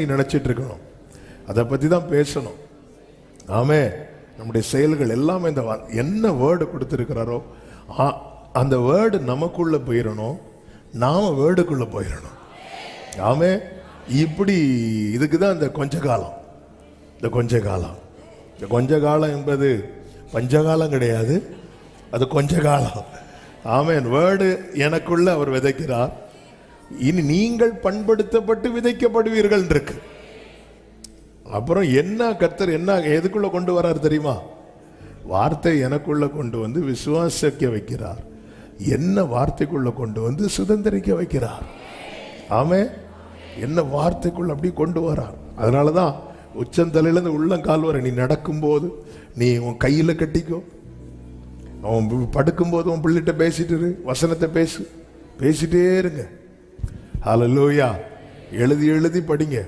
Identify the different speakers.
Speaker 1: நினைச்சிட்டு இருக்கணும். அதை பற்றி தான் பேசணும். ஆமே, நம்முடைய செயல்கள் எல்லாமே இந்த என்ன வேர்டு கொடுத்துருக்கிறாரோ அந்த வேர்டு நமக்குள்ள போயிடணும், நாம வேர்டுக்குள்ள போயிடணும். ஆமே, இப்படி இதுக்கு தான் இந்த கொஞ்ச காலம். இந்த கொஞ்ச காலம் என்பது பஞ்சகாலம் கிடையாது, அது கொஞ்ச காலம். ஆமேன். வேர்டு எனக்குள்ள அவர் விதைக்கிறார். இனி நீங்கள் பண்படுத்தப்பட்டு விதைக்கப்படுவீர்கள் இருக்கு. அப்புறம் என்ன கர்த்தர் என்ன எதுக்குள்ள கொண்டு வரார் தெரியுமா? வார்த்தை எனக்குள்ள கொண்டு வந்து விசுவாசிக்க வைக்கிறார். என்ன வார்த்தைக்குள்ள கொண்டு வந்து சுதந்திரிக்க வைக்கிறார். ஆமே, என்ன வார்த்தைக்குள்ள அப்படி கொண்டு வரார். அதனாலதான் உச்சந்தலையிலிருந்து உள்ளங்கால் வரை நீ நடக்கும்போது நீ உன் கையில கட்டிக்கோ, அவன் படுக்கும்போது உன் பிள்ளைகிட்ட பேசிட்டு இரு, வசனத்தை பேசிட்டே இருங்க. ஹல்லேலூயா. எழுதி படிங்க.